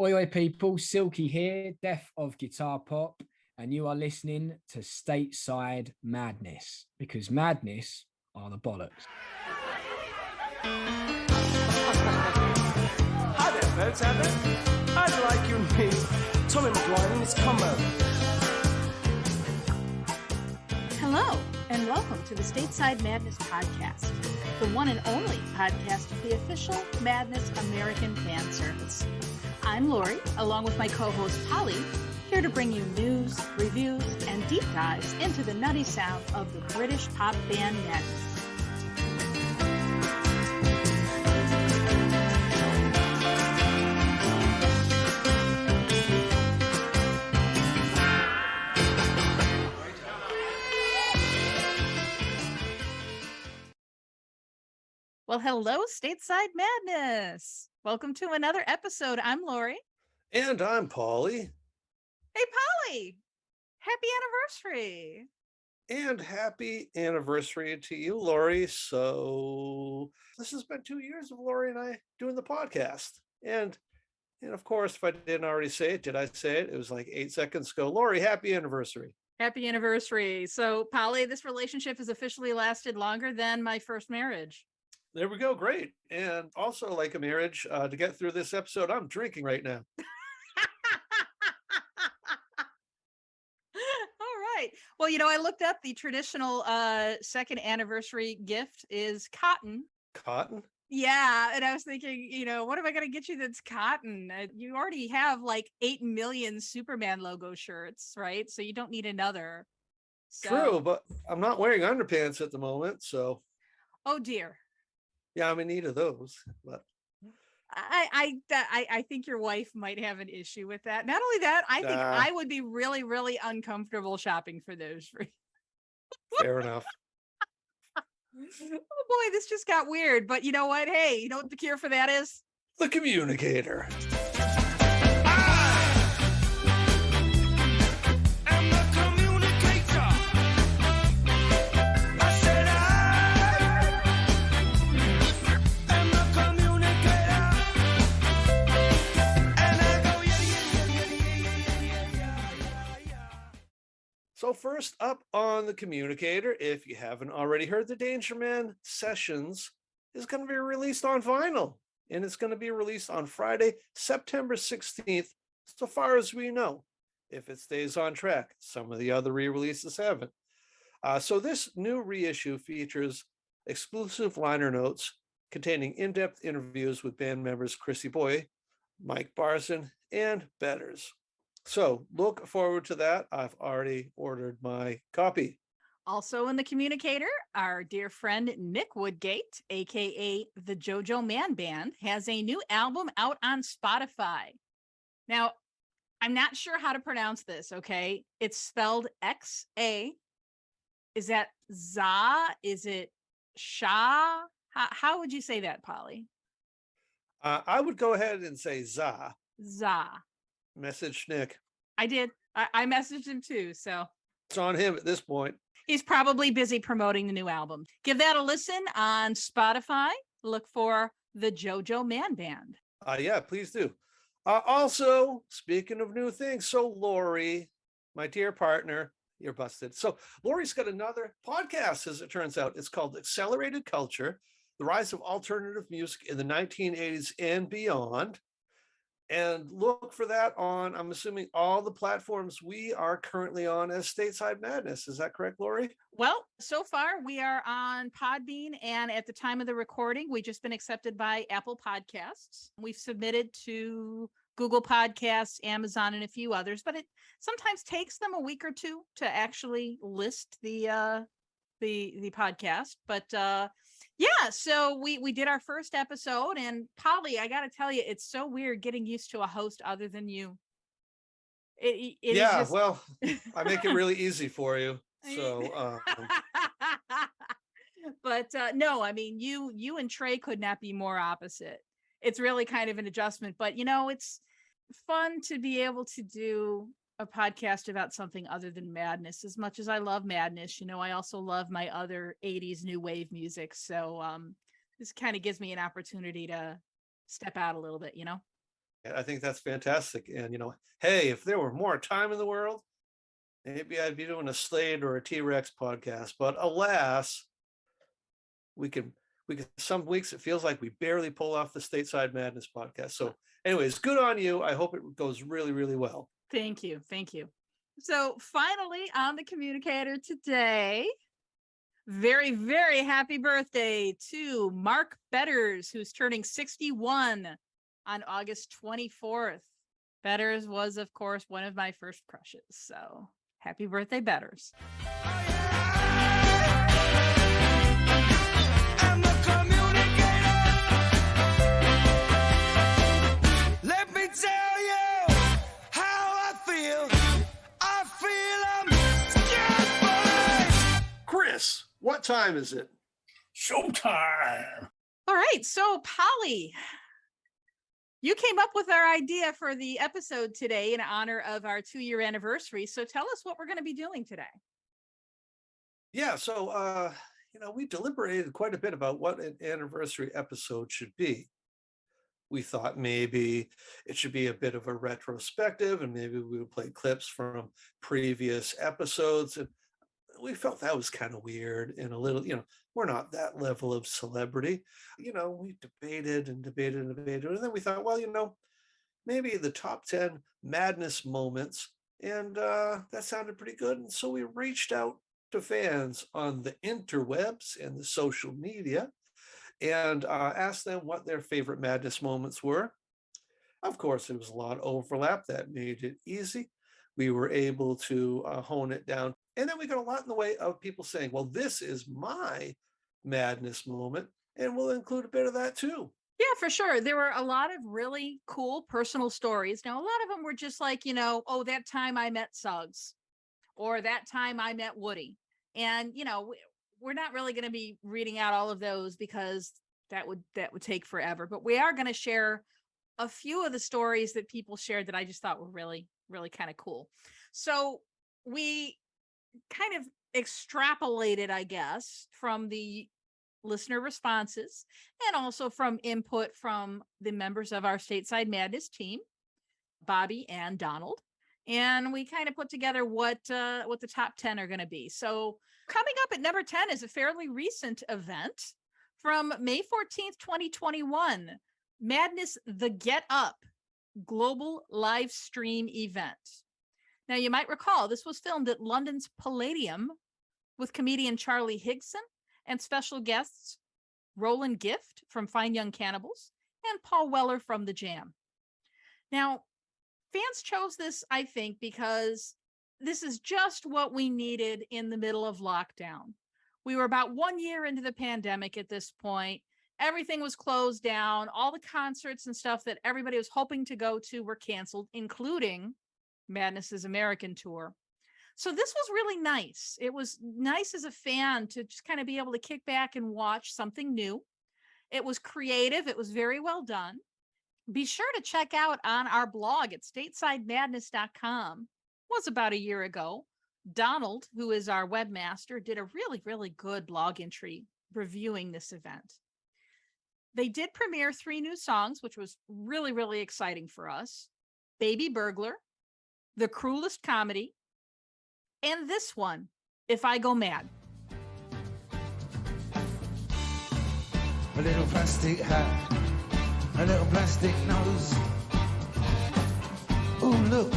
Oi, oi, people. Silky here, Death of Guitar Pop, and you are listening to Stateside Madness, because madness are the bollocks. Hi there, folks out there. I'd like you to meet Tommy McGuire and his combo. Hello, and welcome to the Stateside Madness podcast, the one and only podcast of the official Madness American fan service. I'm Lori, along with my co-host Polly, here to bring you news, reviews, and deep dives into the nutty sound of the British pop band Madness. Well, hello, Stateside Madness. Welcome to another episode. I'm Lori. And I'm Polly. Hey, Polly. Happy anniversary. And happy anniversary to you, Lori. So this has been 2 years of Lori and I doing the podcast. And of course, if I didn't already say it, did I say it? It was like 8 seconds ago. Lori, happy anniversary. Happy anniversary. So, Polly, this relationship has officially lasted longer than my first marriage. There we go. Great. And also, like a marriage, to get through this episode, I'm drinking right now. All right. Well, I looked up the traditional second anniversary gift is cotton. Cotton? Yeah. And I was thinking, what am I going to get you that's cotton? You already have like 8 million Superman logo shirts, right? So you don't need another. True, but I'm not wearing underpants at the moment. So. Oh, dear. Yeah, I'm in need of those, but I think your wife might have an issue with that. Not only that, I think I would be really, really uncomfortable shopping for those for you. Fair enough. Oh boy, this just got weird. But you know what? Hey, you know what the cure for that is? The communicator. So first up on the communicator, if you haven't already heard, the Danger Man Sessions is going to be released on vinyl, and it's going to be released on Friday, September 16th, so far as we know, if it stays on track. Some of the other re-releases haven't. So this new reissue features exclusive liner notes containing in-depth interviews with band members Chrissy Boy, Mike Barson, and Betters. So look forward to that. I've already ordered my copy. Also in the communicator, our dear friend Nick Woodgate, aka the JoJo Man Band, has a new album out on Spotify. Now, I'm not sure how to pronounce this, okay? It's spelled X-A. Is that Za? Is it Sha? How would you say that, Polly? I would go ahead and say Za. Za. Message Nick. I did. I messaged him too, so. It's on him at this point. He's probably busy promoting the new album. Give that a listen on Spotify. Look for the JoJo Man Band. Yeah, please do. Also, speaking of new things, so Lori, my dear partner, you're busted. So Lori's got another podcast, as it turns out. It's called Accelerated Culture, The Rise of Alternative Music in the 1980s and Beyond. And look for that on, I'm assuming, all the platforms we are currently on as Stateside Madness. Is that correct, Lori? Well, so far we are on Podbean, and at the time of the recording, we've just been accepted by Apple Podcasts. We've submitted to Google Podcasts, Amazon, and a few others, but it sometimes takes them a week or two to actually list the podcast. But yeah, so we did our first episode, and Polly, I got to tell you, it's so weird getting used to a host other than you. Well, I make it really easy for you. So, but no, I mean, you and Trey could not be more opposite. It's really kind of an adjustment, but it's fun to be able to do a podcast about something other than madness. As much as I love madness, I also love my other 80s new wave music. So this kind of gives me an opportunity to step out a little bit, I think that's fantastic. And, hey, if there were more time in the world, maybe I'd be doing a Slade or a T-Rex podcast. But alas, we can, some weeks it feels like we barely pull off the Stateside Madness podcast. So anyways, good on you. I hope it goes really, really well. Thank you. Thank you. So finally on the communicator today, very, very happy birthday to Mark Betters, who's turning 61 on August 24th. Betters was, of course, one of my first crushes. So happy birthday, Betters. I'm the communicator. Let me tell you how I feel. I feel I'm scared. Chris, what time is it? Showtime. All right. So, Polly, you came up with our idea for the episode today in honor of our 2-year anniversary. So tell us what we're going to be doing today. Yeah, so we deliberated quite a bit about what an anniversary episode should be. We thought maybe it should be a bit of a retrospective, and maybe we would play clips from previous episodes. And we felt that was kind of weird and a little, we're not that level of celebrity. We debated and debated and debated. And then we thought, well, maybe the top 10 madness moments. And that sounded pretty good. And so we reached out to fans on the interwebs and the social media and asked them what their favorite madness moments were. Of course, there was a lot of overlap that made it easy. We were able to hone it down. And then we got a lot in the way of people saying, well, this is my madness moment. And we'll include a bit of that too. Yeah, for sure. There were a lot of really cool personal stories. Now, a lot of them were just like, oh, that time I met Suggs, or that time I met Woody. And, we're not really going to be reading out all of those because that would take forever. But we are going to share a few of the stories that people shared that I just thought were really, really kind of cool. So we kind of extrapolated, I guess, from the listener responses and also from input from the members of our Stateside Madness team, Bobby and Donald. And we kind of put together what the top 10 are going to be. So coming up at number 10 is a fairly recent event from May 14th, 2021, Madness The Get Up global live stream event. Now, you might recall this was filmed at London's Palladium with comedian Charlie Higson and special guests Roland Gift from Fine Young Cannibals and Paul Weller from The Jam. Now, fans chose this, I think, because this is just what we needed in the middle of lockdown. We were about 1 year into the pandemic at this point. Everything was closed down. All the concerts and stuff that everybody was hoping to go to were canceled, including Madness's American tour. So this was really nice. It was nice as a fan to just kind of be able to kick back and watch something new. It was creative. It was very well done. Be sure to check out on our blog at statesidemadness.com. It was about a year ago. Donald, who is our webmaster, did a really, really good blog entry reviewing this event. They did premiere 3 new songs, which was really, really exciting for us. Baby Burglar, The Cruelest Comedy, and this one, If I Go Mad. A little plastic hat, a little plastic nose. Oh, look,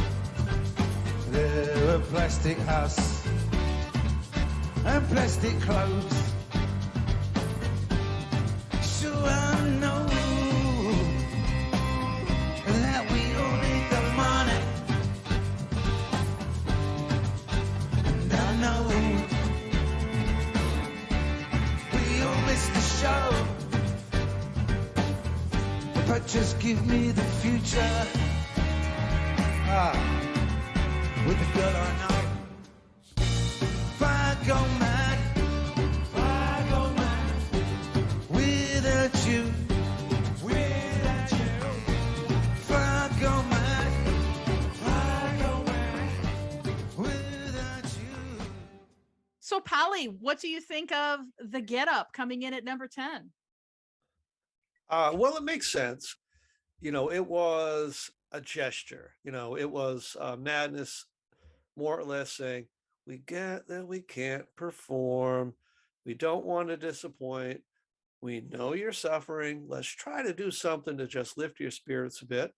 there a plastic house and plastic clothes. Sure, I know that we all need the money, and I know we all miss the show. But just give me the future. With the girl I know. If I go mad, without you, if I go mad, without you. So, Polly, what do you think of The Get Up coming in at number 10? Well, it makes sense. It was a gesture. It was Madness more or less saying, we get that we can't perform. We don't want to disappoint. We know you're suffering. Let's try to do something to just lift your spirits a bit.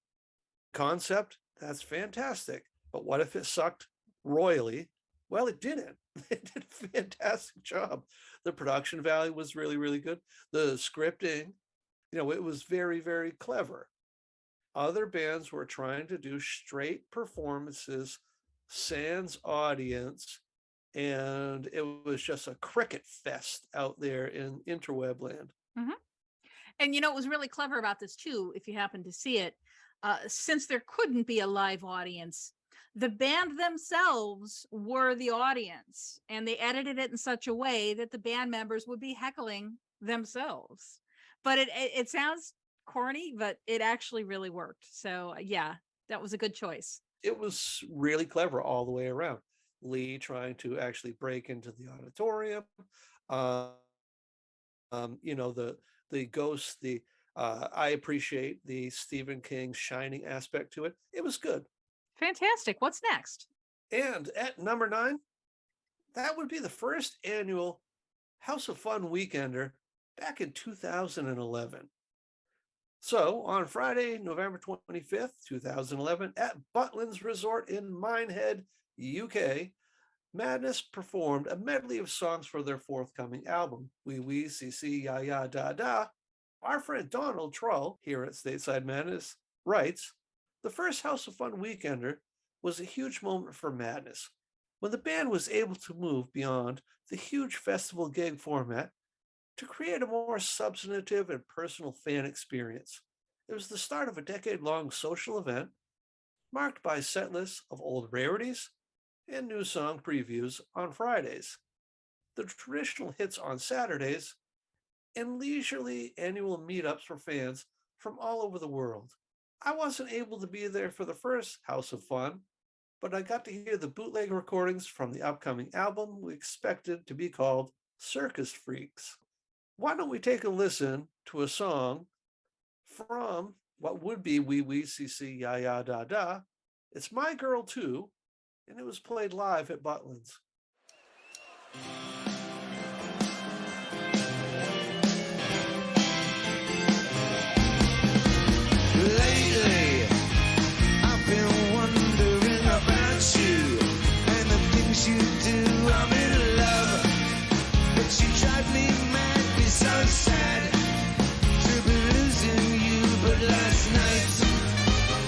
Concept, that's fantastic. But what if it sucked royally? Well, it didn't. It did a fantastic job. The production value was really, really good. The scripting, it was very, very clever. Other bands were trying to do straight performances, sans audience, and it was just a cricket fest out there in interweb land. Mhm. And what was really clever about this too, if you happen to see it, since there couldn't be a live audience, the band themselves were the audience, and they edited it in such a way that the band members would be heckling themselves. But it sounds corny, but it actually really worked. So yeah, that was a good choice. It was really clever all the way around. Lee trying to actually break into the auditorium. Uh, the ghost, I appreciate the Stephen King shining aspect to it. It was good. Fantastic. What's next? And at number 9, that would be the first annual House of Fun Weekender back in 2011. So on Friday, November 25th, 2011, at Butlins Resort in Minehead, UK, Madness performed a medley of songs for their forthcoming album, Wee Wee CC Ya Ya Da Da. Our friend Donald Trull here at Stateside Madness writes, the first House of Fun Weekender was a huge moment for Madness, when the band was able to move beyond the huge festival gig format to create a more substantive and personal fan experience. It was the start of a decade-long social event marked by setlists of old rarities and new song previews on Fridays, the traditional hits on Saturdays, and leisurely annual meetups for fans from all over the world. I wasn't able to be there for the first House of Fun, but I got to hear the bootleg recordings from the upcoming album we expected to be called Circus Freaks. Why don't we take a listen to a song from what would be Wee Wee CC Ya Ya Da Da? It's My Girl Too, and it was played live at Butlins. Lately, I've been wondering about you and the things you do. I'm in love, but you drive me mad, be so sad to be losing you. But last night,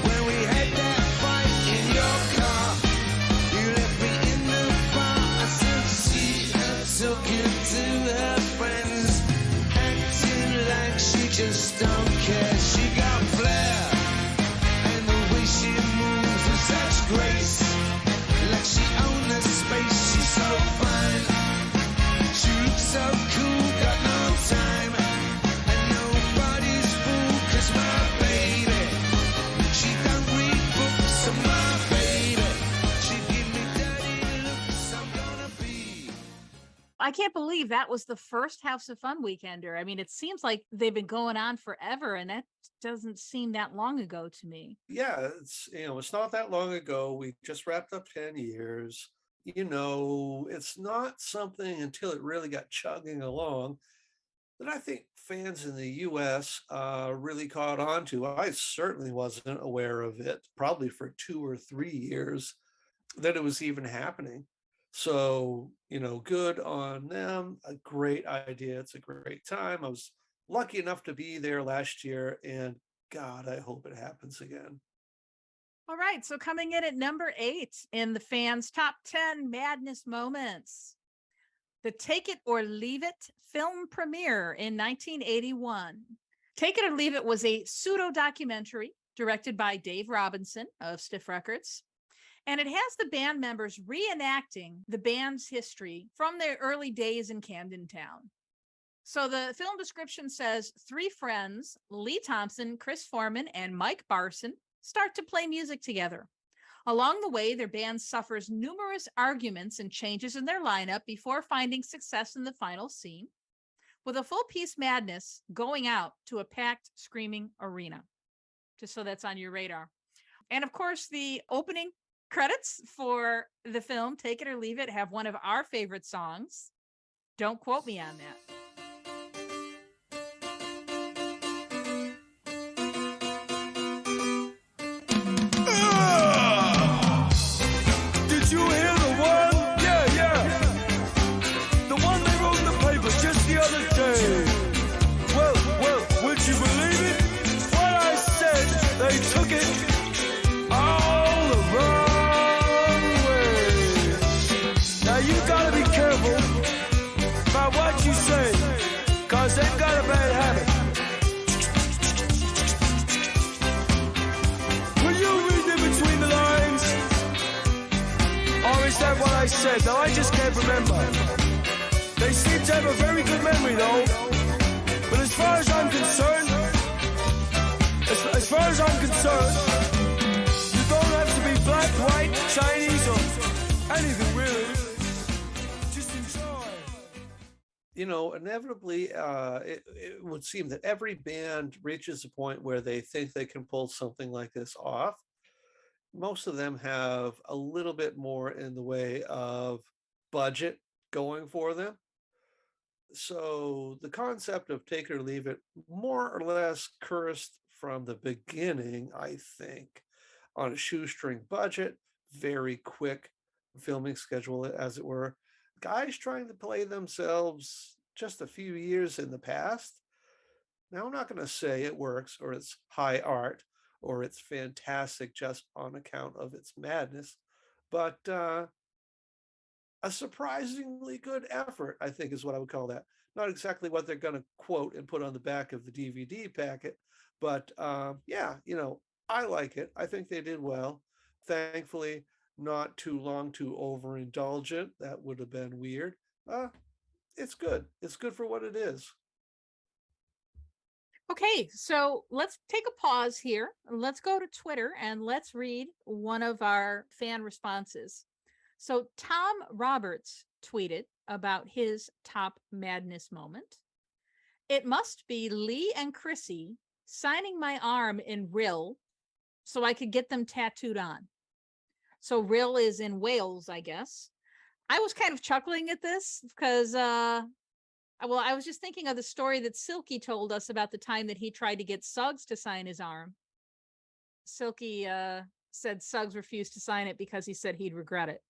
when we had that fight in your car, you left me in the bar. I still see her talking to her friends, acting like she just don't care. She got flair, and the way she moves with such grace, like she owned the space. She's so fine, she looks so cool, got no time, and nobody's fool. 'Cause my baby, she don't read books. And my baby, she give me dirty looks. I'm gonna be. I can't believe that was the first House of Fun Weekender. I mean, it seems like they've been going on forever, and that doesn't seem that long ago to me. Yeah, it's not that long ago. We just wrapped up 10 years. It's not something until it really got chugging along that I think fans in the US really caught on to. I certainly wasn't aware of it, probably for 2 or 3 years that it was even happening. So, good on them. A great idea. It's a great time. I was lucky enough to be there last year, and God, I hope it happens again. All right. So coming in at number 8 in the fans' top 10 madness moments, the Take It or Leave It film premiere in 1981. Take It or Leave It was a pseudo documentary directed by Dave Robinson of Stiff Records. And it has the band members reenacting the band's history from their early days in Camden Town. So the film description says 3 friends, Lee Thompson, Chris Foreman, and Mike Barson, start to play music together. Along the way, their band suffers numerous arguments and changes in their lineup before finding success in the final scene, with a full-piece Madness going out to a packed, screaming arena. just so that's on your radar. And of course, the opening credits for the film, Take It or Leave It, have one of our favorite songs. Don't quote me on that. Did you hear the one? Yeah. The one they wrote in the paper just the other day. Well, would you believe it? What I said, they took it all the wrong way. Now you gotta be careful about what you say, 'cause they've got a bad habit. Will you read in between the lines? Or is that what I said? No, I just can't remember. They seem to have a very good memory, though. But as far as I'm concerned, you don't have to be black, white, Chinese, or anything really. Just enjoy. You know, inevitably, it would seem that every band reaches a point where they think they can pull something like this off. Most of them have a little bit more in the way of budget going for them. So the concept of Take It or Leave It more or less cursed from the beginning, I think, on a shoestring budget, very quick filming schedule, as it were. Guys trying to play themselves just a few years in the past. Now, I'm not going to say it works or it's high art or it's fantastic just on account of its madness, but a surprisingly good effort, I think, is what I would call that. Not exactly what they're going to quote and put on the back of the DVD packet, but yeah, you know, I like it. I think they did well. Thankfully, not too long, too overindulgent. That would have been weird. It's good. It's good for what it is. Okay, so let's take a pause here. Let's go to Twitter and let's read one of our fan responses. So Tom Roberts tweeted about his top madness moment. It must be Lee and Chrissy signing my arm in Rill so I could get them tattooed on. So Rill is in Wales, I guess. I was kind of chuckling at this because, I was just thinking of the story that Silky told us about the time that he tried to get Suggs to sign his arm. Silky said Suggs refused to sign it because he said he'd regret it.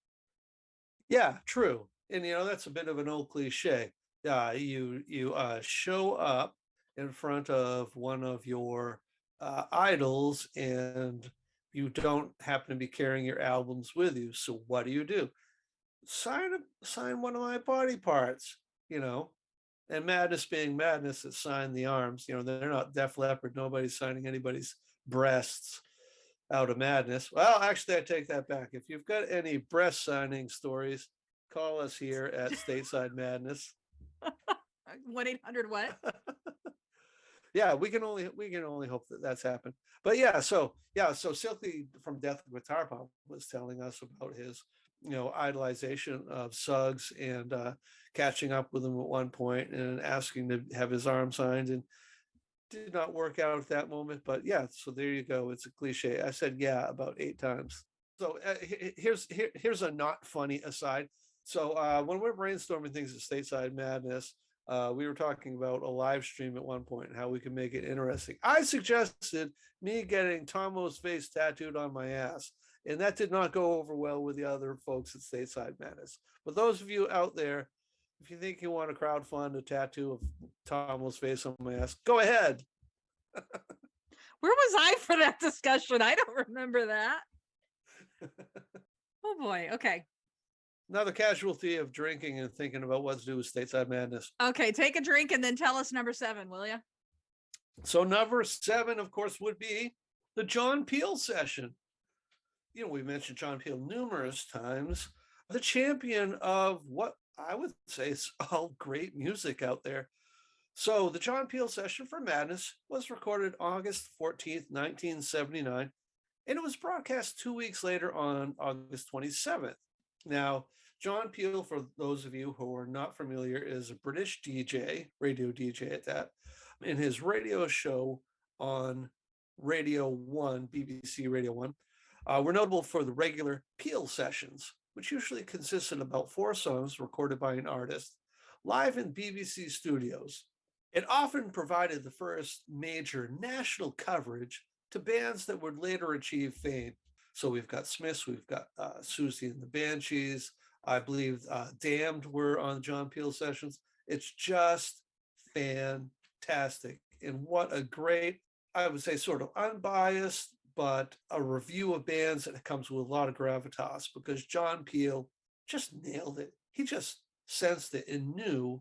Yeah, true. And you know, that's a bit of an old cliche. You show up in front of one of your idols and you don't happen to be carrying your albums with you. So what do? Sign one of my body parts, you know. And Madness being Madness, that signed the arms. You know, they're not Def Leppard. Nobody's signing anybody's breasts out of Madness. Well, actually, I take that back. If you've got any breast signing stories, call us here at Stateside Madness. 1-800 what? Yeah, we can only hope that that's happened. But yeah, so Silky from Death Guitar Pop was telling us about his, you know, idolization of Suggs and catching up with him at one point and asking to have his arm signed, and did not work out at that moment. But yeah, so there you go. It's a cliche. I said yeah about 8 times. So here's a not funny aside. So when we're brainstorming things at Stateside Madness, we were talking about a live stream at one point and how we can make it interesting. I suggested me getting Tomo's face tattooed on my ass, and that did not go over well with the other folks at Stateside Madness. But those of you out there, if you think you want to crowdfund a tattoo of Tomo's face on my ass, go ahead. Where was I for that discussion? I don't remember that. Oh boy. Okay. Another casualty of drinking and thinking about what to do with Stateside Madness. Okay. Take a drink and then tell us number 7, will you? So number 7, of course, would be the John Peel session. You know, we mentioned John Peel numerous times, the champion of what I would say is all great music out there. So the John Peel session for Madness was recorded August 14th, 1979, and it was broadcast 2 weeks later on August 27th. Now, John Peel, for those of you who are not familiar, is a British DJ, radio DJ at that. In his radio show on Radio 1, BBC Radio 1, were notable for the regular Peel sessions, which usually consisted of about 4 songs recorded by an artist live in BBC studios. It often provided the first major national coverage to bands that would later achieve fame. So we've got Smiths, we've got Susie and the Banshees. I believe Damned were on John Peel sessions. It's just fantastic. And what a great, I would say, sort of unbiased, but a review of bands that comes with a lot of gravitas, because John Peel just nailed it. He just sensed it and knew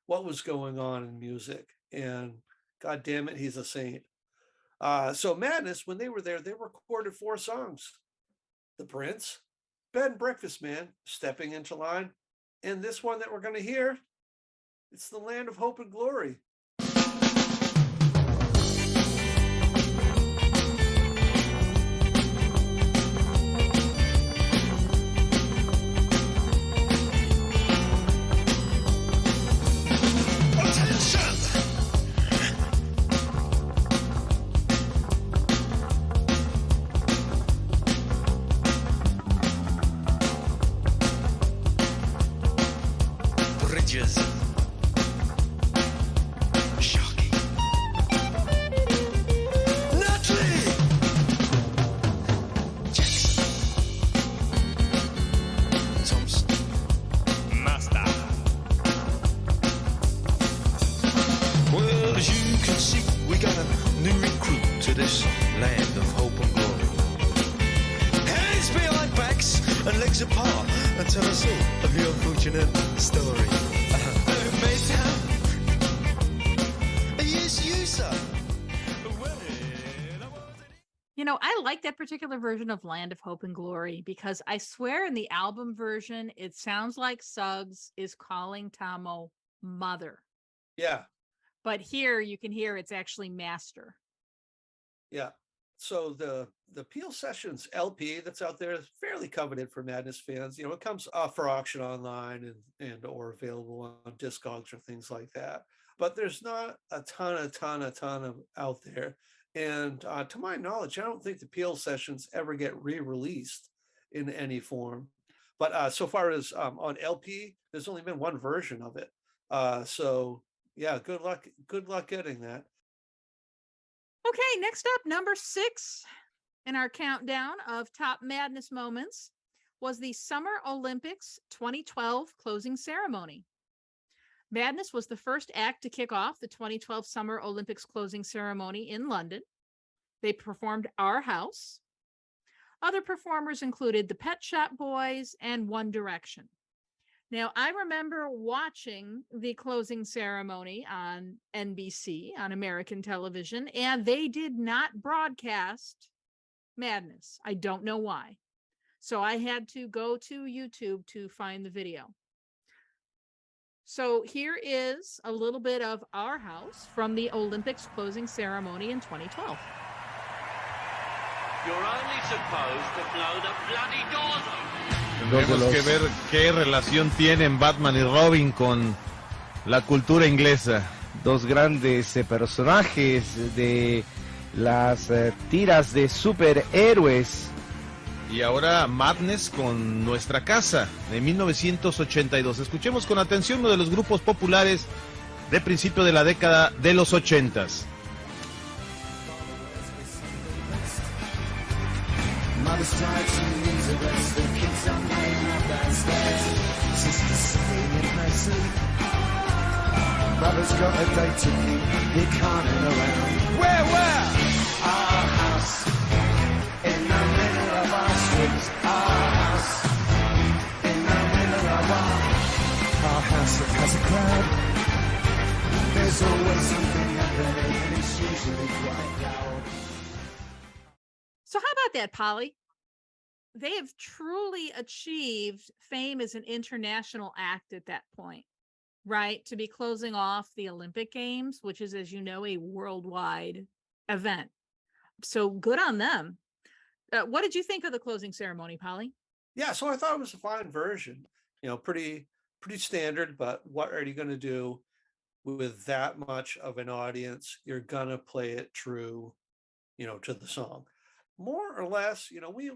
what was going on in music. And God damn it, he's a saint. So Madness, when they were there, they recorded 4 songs. The Prince, Bed and Breakfast Man, Stepping Into Line, and this one that we're going to hear, it's The Land of Hope and Glory. I like that particular version of Land of Hope and Glory, because I swear in the album version, it sounds like Suggs is calling Tomo mother. Yeah. But here you can hear it's actually master. Yeah. So the Peel Sessions LP that's out there is fairly coveted for Madness fans. It comes off for auction online and or available on Discogs or things like that. But there's not a ton of out there. And to my knowledge, I don't think the Peel Sessions ever get re-released in any form. But so far as on LP, there's only been one version of it. So yeah, good luck getting that. Okay, next up, number 6 in our countdown of top Madness moments was the Summer Olympics 2012 closing ceremony. Madness was the first act to kick off the 2012 Summer Olympics closing ceremony in London. They performed Our House. Other performers included the Pet Shop Boys and One Direction. Now, I remember watching the closing ceremony on NBC, on American television, and they did not broadcast Madness. I don't know why. So I had to go to YouTube to find the video. So here is a little bit of Our House from the Olympics closing ceremony in 2012. You're only supposed to blow the bloody doors open. Tendremos que ver qué relación tienen Batman y Robin con la cultura inglesa. Dos grandes personajes de las tiras de superhéroes. Y ahora Madness con Nuestra Casa, de 1982. Escuchemos con atención uno de los grupos populares de principio de la década de los 80s. Brother's got a date to keep, he can't hang around. Where? Our house, in the middle of our streets. Our house, in the middle of our house that has a crowd. There's always something happening, and it's usually quite loud. So how about that, Polly? They have truly achieved fame as an international act at that point. Right, to be closing off the Olympic Games, which is, as you know, a worldwide event. So good on them. What did you think of the closing ceremony, Polly? Yeah, so I thought it was a fine version. Pretty standard, but what are you going to do with that much of an audience? You're going to play it true. to the song. More or less,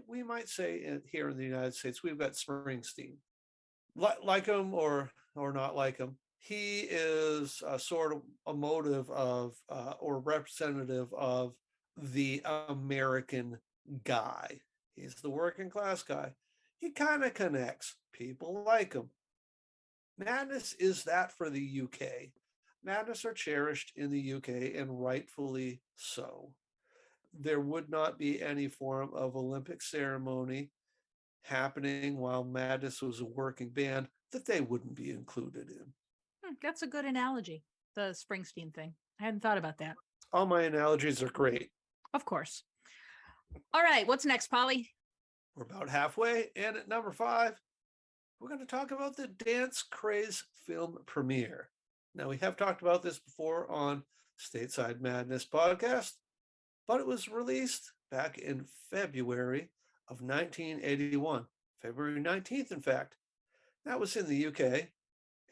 we might say here in the United States, we've got Springsteen. Like him or not like him, he is sort of a motive of or representative of the American guy. He's the working class guy. He kind of connects. People like him. Madness is that for the UK. Madness are cherished in the UK, and rightfully so. There would not be any form of Olympic ceremony happening while Madness was a working band that they wouldn't be included in. That's a good analogy, the Springsteen thing. I hadn't thought about that. All my analogies are great. Of course. All right, what's next, Polly? We're about halfway, and at number 5, we're going to talk about the Dance Craze film premiere. Now, we have talked about this before on Stateside Madness podcast, but it was released back in February of 1981, February 19th, in fact. That was in the UK.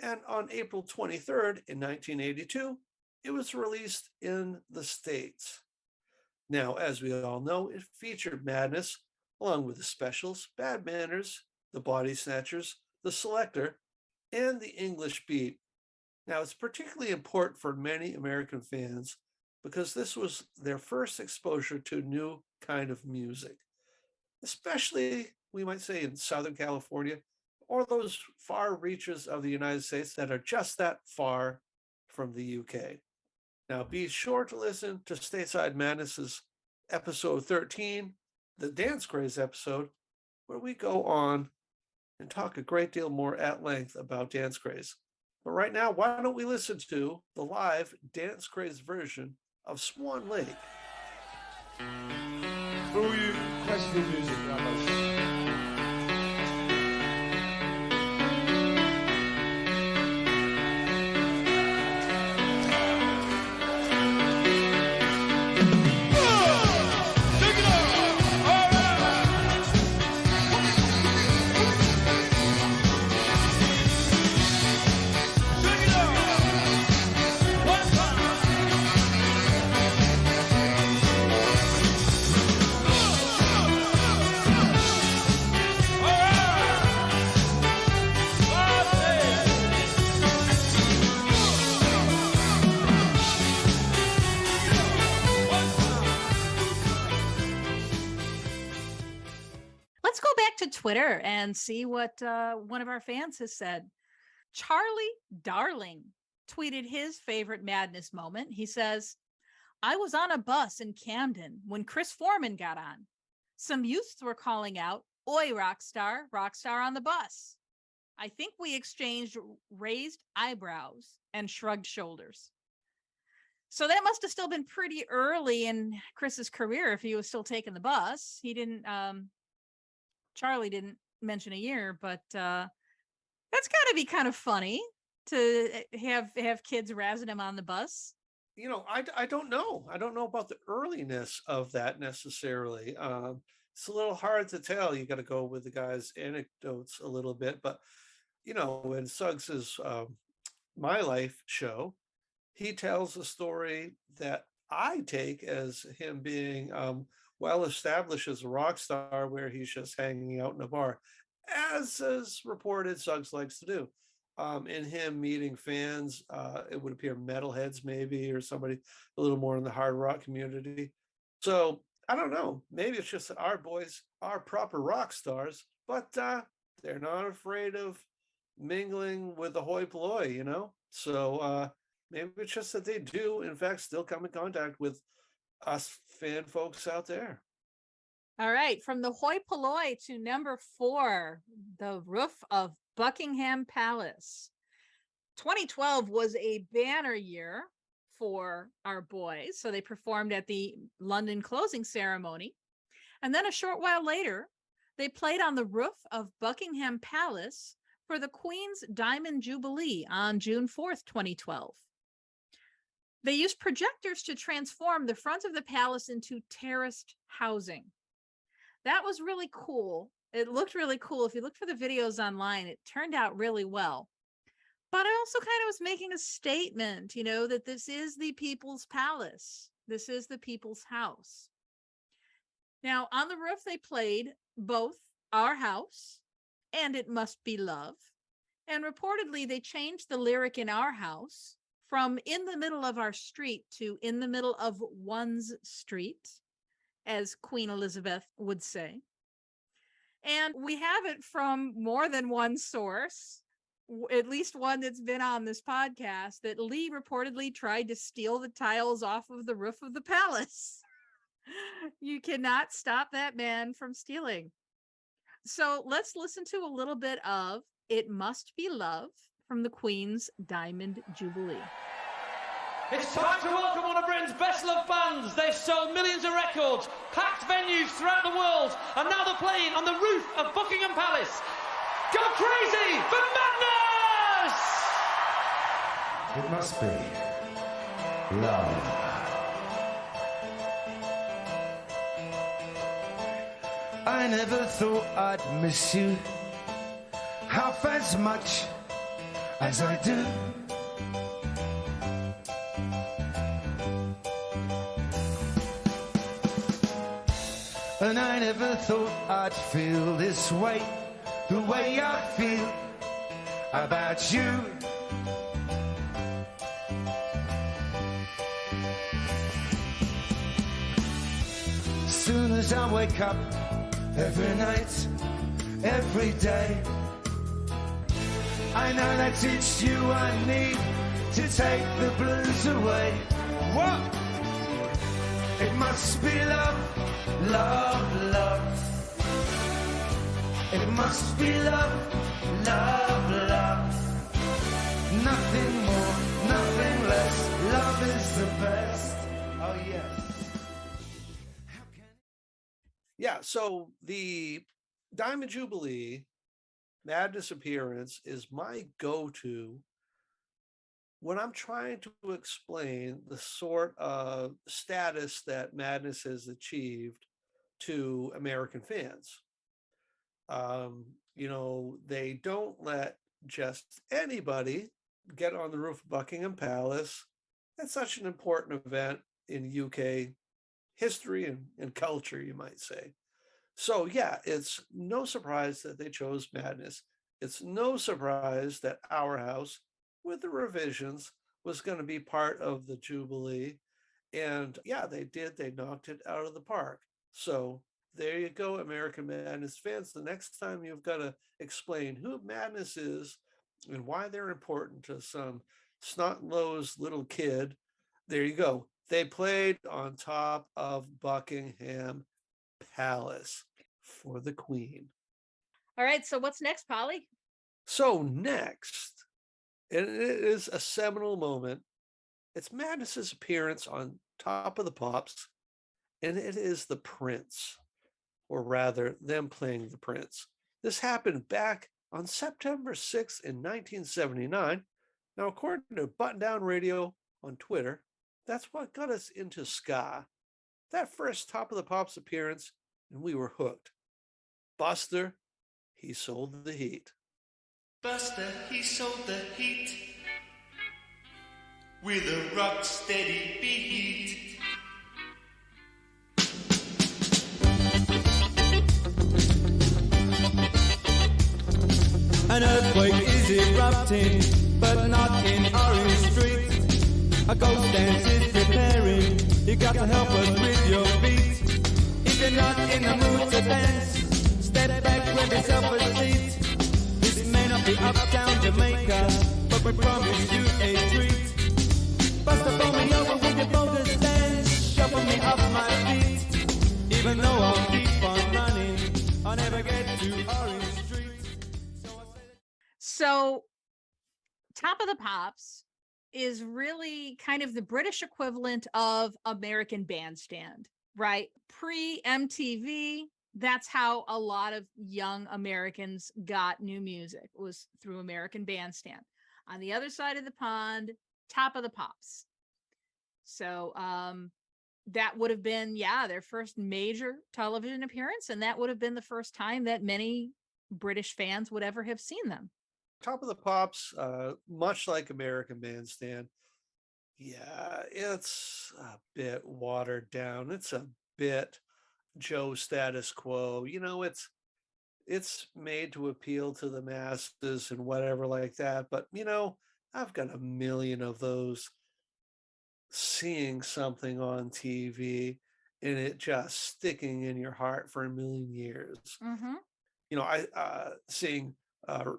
And on April 23rd in 1982, it was released in the States. Now, as we all know, it featured Madness, along with the Specials, Bad Manners, the Body Snatchers, the Selector, and the English Beat. Now, it's particularly important for many American fans because this was their first exposure to new kind of music, especially, we might say, in Southern California or those far reaches of the United States that are just that far from the UK. Now, be sure to listen to Stateside Madness's episode 13, the Dance Craze episode, where we go on and talk a great deal more at length about Dance Craze. But right now, why don't we listen to the live Dance Craze version of Swan Lake? Who are you? Classical music, Ramos. Twitter and see what one of our fans has said. Charlie Darling tweeted his favorite Madness moment. He says, I was on a bus in Camden when Chris Foreman got on. Some youths were calling out, "Oi, rock star on the bus." I think we exchanged raised eyebrows and shrugged shoulders. So that must have still been pretty early in Chris's career if he was still taking the bus. He didn't Charlie didn't mention a year, but that's got to be kind of funny to have kids razzing him on the bus. I don't know. I don't know about the earliness of that necessarily. It's a little hard to tell. You got to go with the guy's anecdotes a little bit. But, in Suggs's My Life show, he tells a story that I take as him being well established as a rock star, where he's just hanging out in a bar, as is reported Suggs likes to do. In him meeting fans, it would appear metalheads maybe, or somebody a little more in the hard rock community. So I don't know. Maybe it's just that our boys are proper rock stars, but they're not afraid of mingling with the hoi polloi, So maybe it's just that they do, in fact, still come in contact with us fan folks out there. All right, from the hoi polloi to number 4, the roof of Buckingham Palace. 2012 was a banner year for our boys, so they performed at the London closing ceremony, and then a short while later they played on the roof of Buckingham Palace for the Queen's Diamond Jubilee on June 4th, 2012. They used projectors to transform the front of the palace into terraced housing. That was really cool. It looked really cool. If you look for the videos online, it turned out really well. But I also kind of was making a statement, that this is the people's palace. This is the people's house. Now, on the roof, they played both Our House and It Must Be Love. And reportedly, they changed the lyric in Our House from in the middle of our street to in the middle of one's street, as Queen Elizabeth would say. And we have it from more than one source, at least one that's been on this podcast, that Lee reportedly tried to steal the tiles off of the roof of the palace. You cannot stop that man from stealing. So let's listen to a little bit of It Must Be Love from the Queen's Diamond Jubilee. It's time to welcome one of Britain's best loved bands. They've sold millions of records, packed venues throughout the world, and now they're playing on the roof of Buckingham Palace. Go crazy for Madness! It must be love. I never thought I'd miss you half as much as I do. And I never thought I'd feel this way, the way I feel about you. Soon as I wake up, every night, every day, I know that it's you I need to take the blues away. What? It must be love, love, love. It must be love, love, love. Nothing more, nothing less. Love is the best. Oh, yes. Yeah, so the Diamond Jubilee Madness appearance is my go-to when I'm trying to explain the sort of status that Madness has achieved to American fans. They don't let just anybody get on the roof of Buckingham Palace. That's such an important event in UK history and culture, you might say. So yeah, it's no surprise that they chose Madness. It's no surprise that Our House, with the revisions, was going to be part of the Jubilee. And yeah, they did. They knocked it out of the park. So there you go, American Madness fans. The next time you've got to explain who Madness is and why they're important to some snot-nosed little kid, there you go. They played on top of Buckingham Palace for the Queen. All right, so what's next, Polly? So next, and it is a seminal moment, it's Madness's appearance on Top of the Pops, and it is the Prince, or rather, them playing the Prince. This happened back on September 6th in 1979. Now, according to Button Down Radio on Twitter, that's what got us into ska. That first Top of the Pops appearance, and we were hooked. Buster, he sold the heat. Buster, he sold the heat with a rock steady beat. An earthquake is erupting, but not in Orange Street. A ghost dance is preparing, you got to help us with your feet. If you're not in the mood to dance, step back, grab yourself a seat. This may not be uptown Jamaica, but we promise you a treat. Buster, pull me over with your bogus dance, shuffle me off my feet. Even though I'll keep on running, I'll never get to Orange Street. So, Top of the Pops is really kind of the British equivalent of American Bandstand, right? Pre-MTV, that's how a lot of young Americans got new music, was through American Bandstand. On the other side of the pond, Top of the Pops. So that would have been, their first major television appearance, and that would have been the first time that many British fans would ever have seen them. Top of the Pops, much like American Bandstand, yeah, it's a bit watered down. It's a bit Joe Status Quo. It's made to appeal to the masses and whatever like that. But I've got a million of those. Seeing something on TV and it just sticking in your heart for a million years. Mm-hmm. I seeing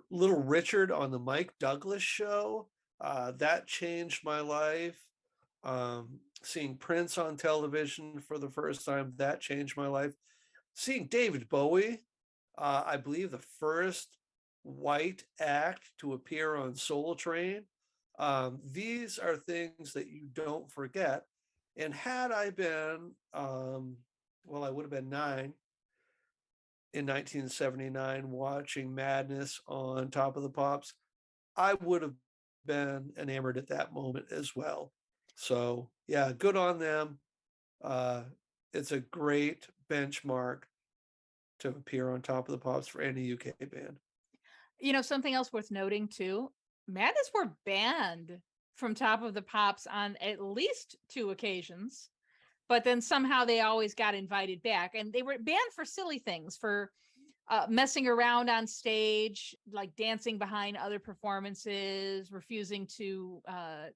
Little Richard on the Mike Douglas show, that changed my life. Seeing Prince on television for the first time, that changed my life. Seeing David Bowie, I believe the first white act to appear on Soul Train. These are things that you don't forget. And had I been, I would have been 9 in 1979 watching Madness on Top of the Pops, I would have been enamored at that moment as well. So, yeah, good on them. It's a great benchmark to appear on Top of the Pops for any UK band. Something else worth noting too, Madness were banned from Top of the Pops on at least 2 occasions, but then somehow they always got invited back, and they were banned for silly things, for messing around on stage, like dancing behind other performances, refusing to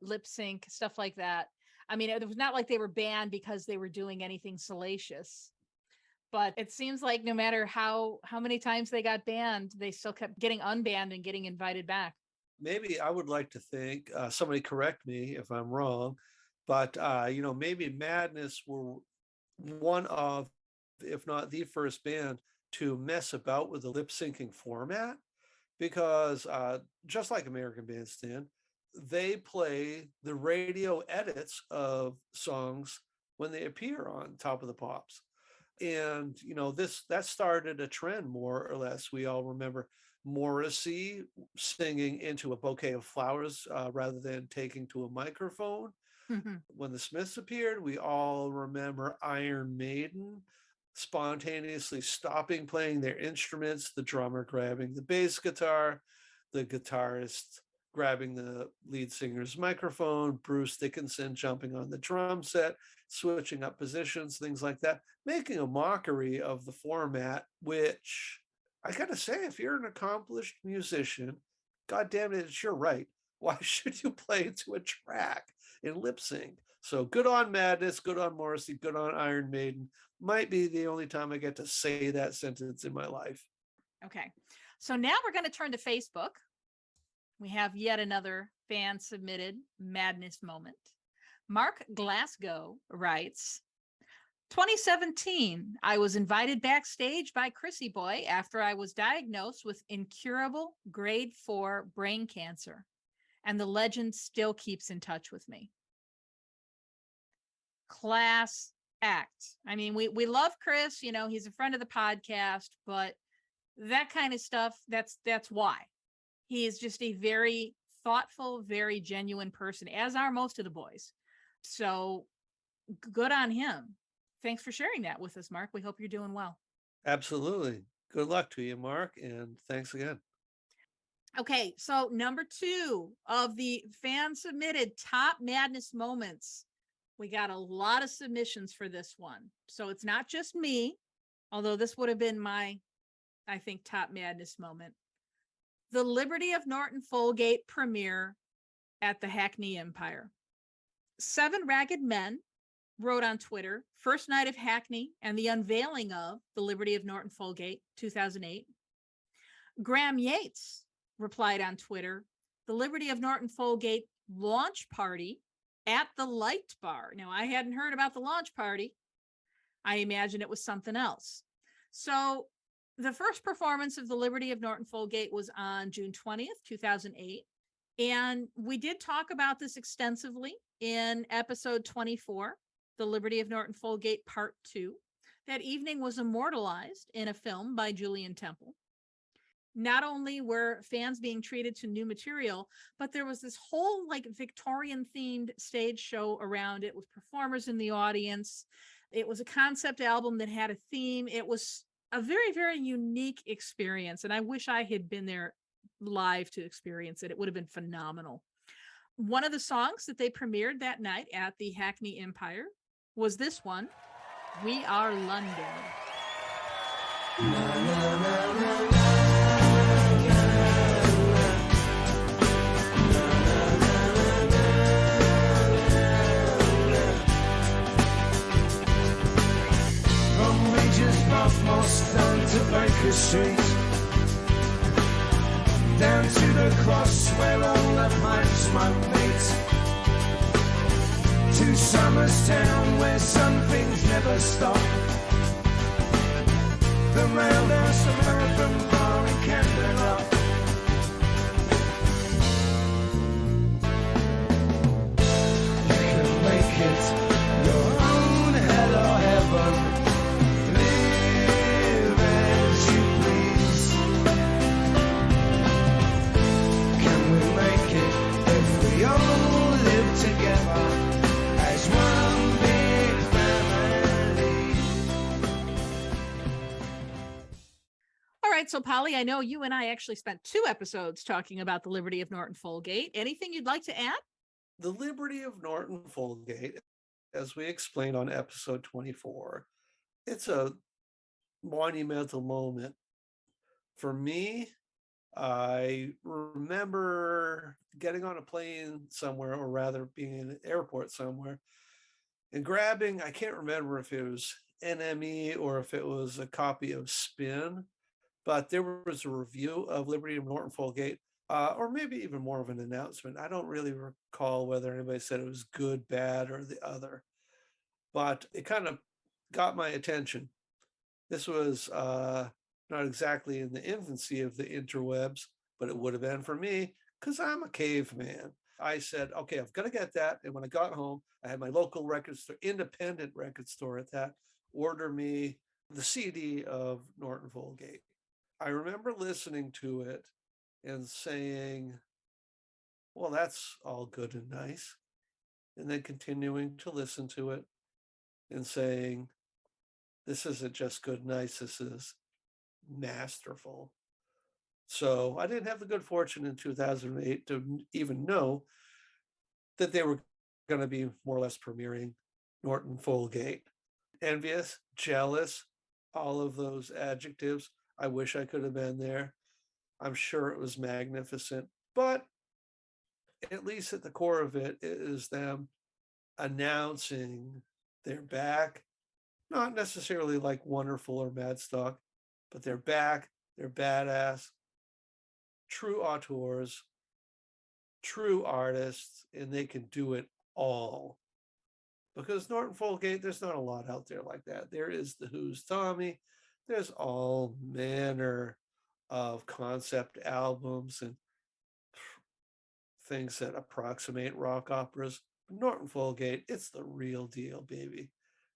lip sync, stuff like that. I mean, it was not like they were banned because they were doing anything salacious. But it seems like no matter how many times they got banned, they still kept getting unbanned and getting invited back. Maybe I would like to think, somebody correct me if I'm wrong, but maybe Madness were one of, if not the first band to mess about with the lip syncing format, because just like American Bandstand, they play the radio edits of songs when they appear on Top of the Pops. And that started a trend, more or less. We all remember Morrissey singing into a bouquet of flowers rather than taking to a microphone. When the Smiths appeared, we all remember Iron Maiden spontaneously stopping playing their instruments, the drummer grabbing the bass guitar, the guitarist grabbing the lead singer's microphone, Bruce Dickinson jumping on the drum set, switching up positions, things like that, making a mockery of the format, which I gotta say, if you're an accomplished musician, God damn it, it's your right. Why should you play to a track in lip sync? So good on Madness, good on Morrissey, good on Iron Maiden. Might be the only time I get to say that sentence in my life. Okay. So now we're going to turn to Facebook. We have yet another fan submitted Madness moment. Mark Glasgow writes, 2017, I was invited backstage by Chrissy Boy after I was diagnosed with incurable grade 4 brain cancer, and the legend still keeps in touch with me. Class act. I mean, we love Chris, he's a friend of the podcast, but that kind of stuff, that's why. He is just a very thoughtful, very genuine person, as are most of the boys. So good on him. Thanks for sharing that with us, Mark. We hope you're doing well. Absolutely. Good luck to you, Mark, and thanks again. Okay, so number 2 of the fan submitted top Madness moments. We got a lot of submissions for this one. So it's not just me, although this would have been my, I think, top Madness moment. The Liberty of Norton Folgate premiere at the Hackney Empire. 7 Ragged Men wrote on Twitter, first night of Hackney and the unveiling of the Liberty of Norton Folgate, 2008. Graham Yates replied on Twitter, the Liberty of Norton Folgate launch party at the Light Bar. Now, I hadn't heard about the launch party. I imagine it was something else. So the first performance of the Liberty of Norton Folgate was on June 20th, 2008. And we did talk about this extensively in episode 24, The Liberty of Norton Folgate Part 2. That evening was immortalized in a film by Julian Temple. Not only were fans being treated to new material, but there was this whole Victorian themed stage show around it with performers in the audience. It was a concept album that had a theme. It was a very, very unique experience. And I wish I had been there live to experience it. It would have been phenomenal. One of the songs that they premiered that night at the Hackney Empire was this one. We Are London. From Regent's Park, Moss down to Baker Street, down to the cross where all the pipe smoke meets, to Somers Town where some things never stop, the Roundhouse American Bar in Camden Lock. You can make it your own hell or heaven. Live as you please. Can we make it if we all live together as one big family? All right, so Polly, I know you and I actually spent 2 episodes talking about the Liberty of Norton Folgate. Anything you'd like to add? The Liberty of Norton Folgate, as we explained on episode 24, it's a monumental moment. For me, I remember getting on a plane somewhere, or rather being in an airport somewhere, and grabbing, I can't remember if it was NME or if it was a copy of Spin, but there was a review of Liberty of Norton Folgate, or maybe even more of an announcement. I don't really recall whether anybody said it was good, bad, or the other, but it kind of got my attention. This was not exactly in the infancy of the interwebs, but it would have been for me because I'm a caveman. I said, okay, I've got to get that. And when I got home, I had my local record store, independent record store at that, order me the CD of Norton Folgate. I remember listening to it and saying, well, that's all good and nice. And then continuing to listen to it and saying, this isn't just good and nice, this is masterful. So I didn't have the good fortune in 2008 to even know that they were going to be more or less premiering Norton Folgate. Envious, jealous, all of those adjectives. I wish I could have been there. I'm sure it was magnificent, but at least at the core of it is them announcing they're back. Not necessarily like Wonderful or Madstock, but they're back, they're badass, true auteurs, true artists, and they can do it all. Because Norton Folgate, there's not a lot out there like that. There is the Who's Tommy, there's all manner of concept albums and things that approximate rock operas. But Norton Folgate, it's the real deal, baby.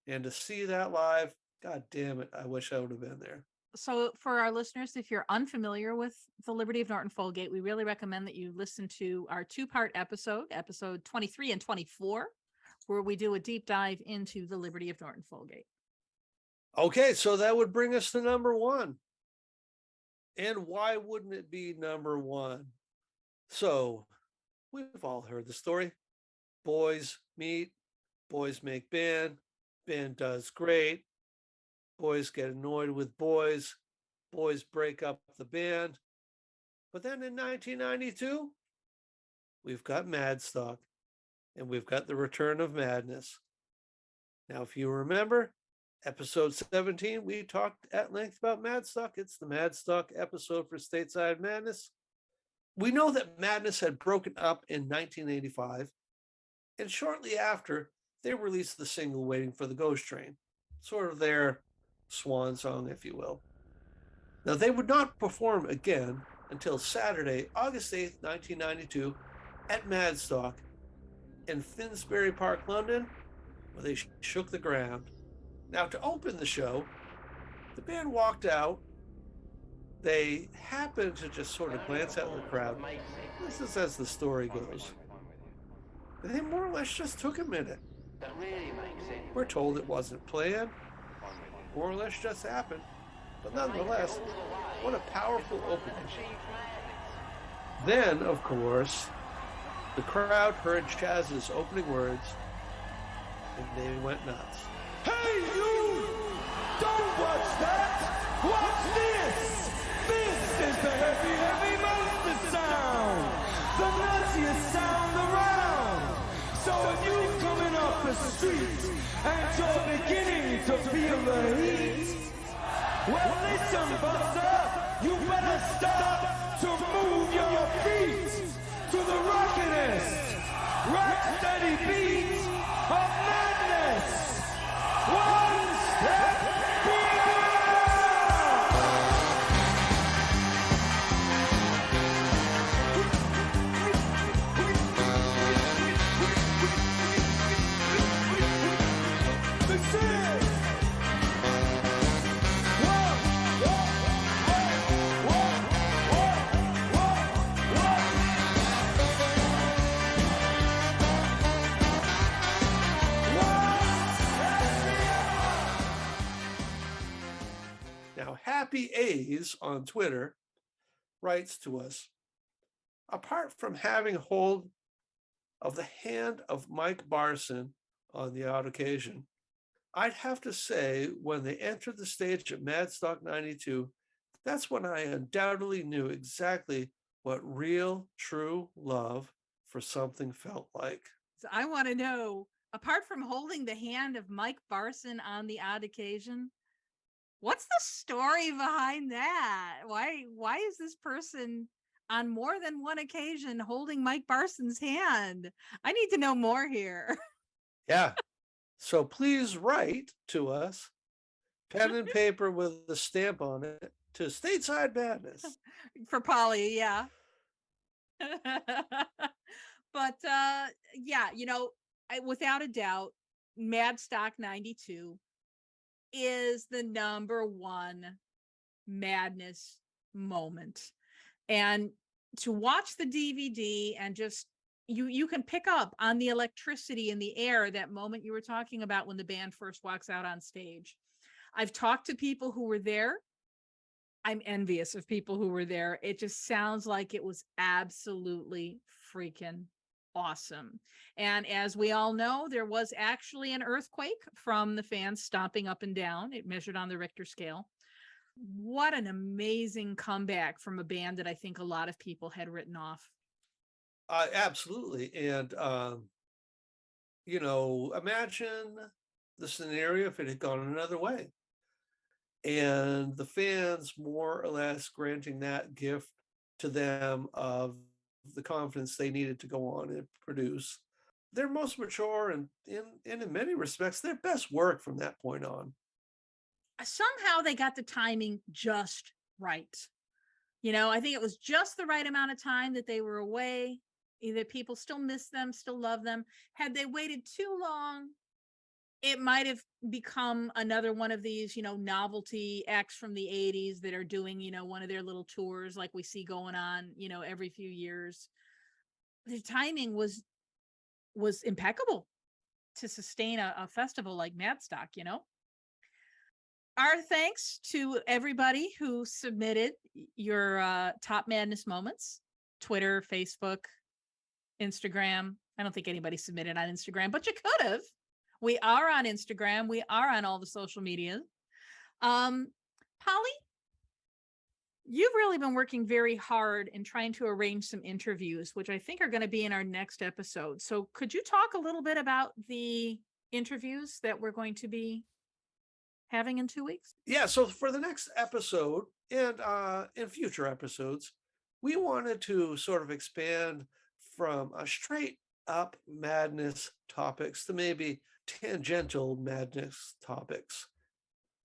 And to see that live, God damn it, I wish I would have been there. So for our listeners, if you're unfamiliar with the Liberty of Norton Folgate, we really recommend that you listen to our 2-part episode 23 and 24, where we do a deep dive into the Liberty of Norton Folgate. Okay, so that would bring us to number 1. And why wouldn't it be number 1? So we've all heard the story. Boys meet, boys make band, band does great, boys get annoyed with boys, boys break up the band. But then in 1992, we've got Madstock, and we've got the return of madness. Now, if you remember, episode 17, we talked at length about Madstock. It's the Madstock episode for Stateside Madness. We know that Madness had broken up in 1985, and shortly after, they released the single Waiting for the Ghost Train, sort of their swan song, if you will. Now, they would not perform again until Saturday, August 8th, 1992, at Madstock in Finsbury Park, London, where they shook the ground. Now, to open the show, the band walked out. They happened to just sort of glance at the crowd. This is as the story goes. They more or less just took a minute. We're told it wasn't planned, more or less just happened. But nonetheless, what a powerful opening. Then, of course, the crowd heard Chaz's opening words, and they went nuts. Hey, you! Don't watch that! Watch this! This is the heavy, heavy monster sound! The nuttiest sound around! So if you coming off the street and you're beginning to feel the heat, well, listen, Buster, you better start to move your feet to the rockinest, rock steady beat of madness. One step beyond. This is Now, Happy A's on Twitter writes to us, apart from having hold of the hand of Mike Barson on the odd occasion, I'd have to say when they entered the stage at Madstock 92, that's when I undoubtedly knew exactly what real, true love for something felt like. So I want to know, apart from holding the hand of Mike Barson on the odd occasion, what's the story behind that? Why is this person on more than one occasion holding Mike Barson's hand? I need to know more here. Yeah. So please write to us, pen and paper with a stamp on it, to Stateside Madness. For Polly, yeah. But yeah, without a doubt, Madstock 92 is the number one madness moment. And to watch the DVD and just you can pick up on the electricity in the air, that moment you were talking about when the band first walks out on stage. I've talked to people who were there. I'm envious of people who were there. It just sounds like it was absolutely freaking awesome. And as we all know, there was actually an earthquake from the fans stomping up and down. It measured on the Richter scale. What an amazing comeback from a band that I think a lot of people had written off. Absolutely. And, imagine the scenario if it had gone another way. And the fans more or less granting that gift to them of the confidence they needed to go on and produce their most mature and in many respects, their best work from that point on. Somehow they got the timing just right. I think it was just the right amount of time that they were away. Either people still miss them, still love them. Had they waited too long, it might have become another one of these, novelty acts from the 80s that are doing, one of their little tours like we see going on, every few years. The timing was impeccable to sustain a festival like Madstock, Our thanks to everybody who submitted your top madness moments, Twitter, Facebook, Instagram. I don't think anybody submitted on Instagram, but you could have. We are on Instagram. We are on all the social media. Polly, you've really been working very hard in trying to arrange some interviews, which I think are going to be in our next episode. So could you talk a little bit about the interviews that we're going to be having in 2 weeks? Yeah, so for the next episode and in future episodes, we wanted to sort of expand from a straight up madness topics to maybe tangential madness topics,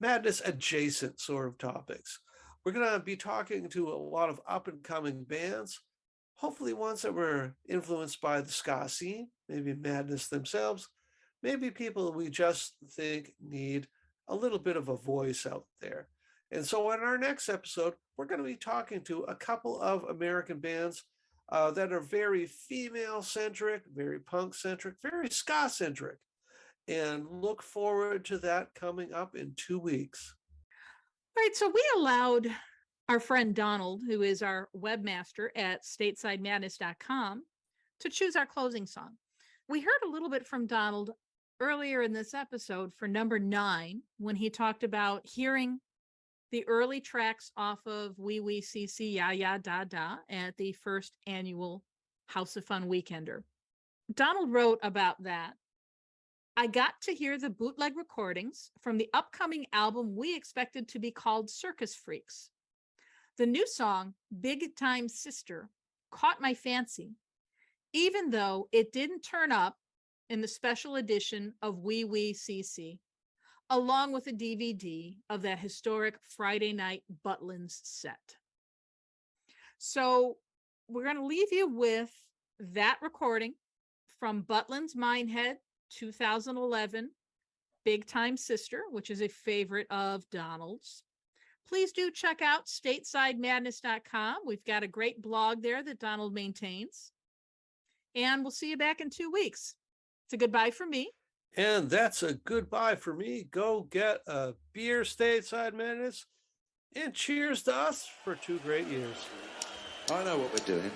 madness adjacent sort of topics. We're going to be talking to a lot of up and coming bands, hopefully ones that were influenced by the ska scene, maybe madness themselves, maybe people we just think need a little bit of a voice out there. And so in our next episode, we're going to be talking to a couple of American bands that are very female-centric, very punk-centric, very ska-centric. And look forward to that coming up in 2 weeks. Right. So we allowed our friend Donald, who is our webmaster at statesidemadness.com, to choose our closing song. We heard a little bit from Donald earlier in this episode for number 9 when he talked about hearing the early tracks off of Wee Wee CC Ya Ya Da Da at the first annual House of Fun Weekender. Donald wrote about that. I got to hear the bootleg recordings from the upcoming album we expected to be called Circus Freaks. The new song, Big Time Sister, caught my fancy, even though it didn't turn up in the special edition of Wee Wee CC, along with a DVD of that historic Friday night Butlins set. So we're going to leave you with that recording from Butlins Minehead 2011, Big Time Sister, which is a favorite of Donald's. Please do check out statesidemadness.com. We've got a great blog there that Donald maintains. And we'll see you back in 2 weeks. It's a goodbye for me. And that's a goodbye for me. Go get a beer, Stateside Madness, and cheers to us for 2 great years. I know what we're doing.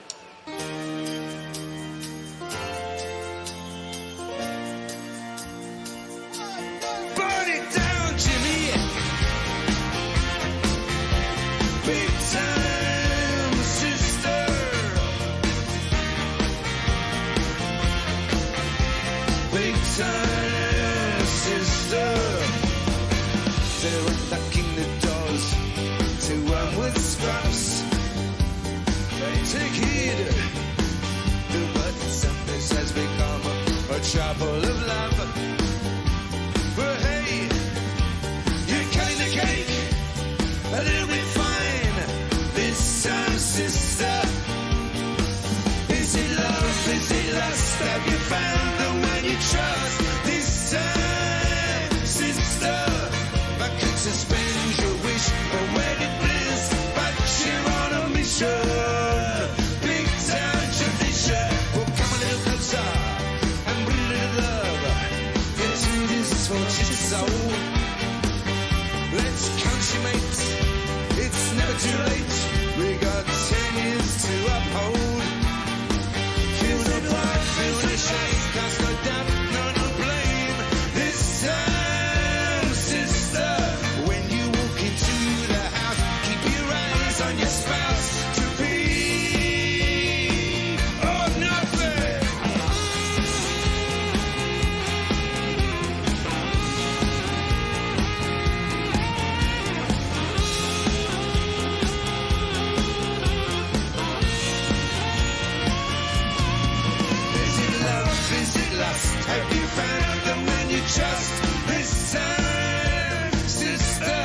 Burn it down, Jimmy. Big time sister. Big time sister. They were knocking the doors to with scraps. Take heed. The buttons of this has become a trouble of love. But hey, you're cutting the cake, and it'll be fine this time, sister. Is it love? Is it lust? Have you found the one you trust? This time, sister, I could suspend your wish for wedding bliss, but you're on a mission. Big time tradition. Well, come a little closer and bring a little love into this tortured soul. Let's consummate. It's never too late. We got 10 years to uphold. Feel no pride, feel no shame, cast no doubt, no blame. This time, sister, when you walk into the house, keep your eyes on your spouse to be or nothing. Is it love? Is it lust? Have you found the man you trust? This time, sister,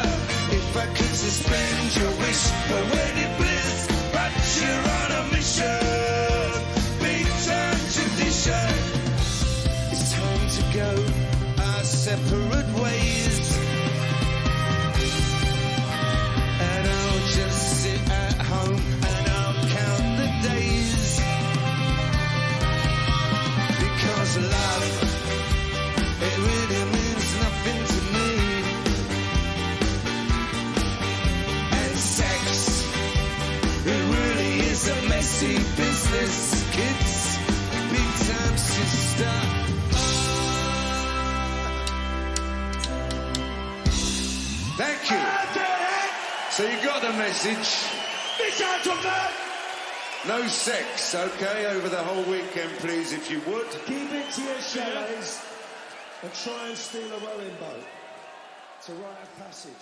if I could suspend your wish for wedding bliss, but you're on a mission. Big time tradition. It's time to go our separate ways. And I'll just sit at home and I'll count the days. Because love, it really means nothing to me. And sex, it really is a messy business, kids. Big time sister. Thank you. So you got the message. No sex, okay, over the whole weekend, please, if you would. Keep it to your chalets and try and steal a rowing boat to Rite of Passage.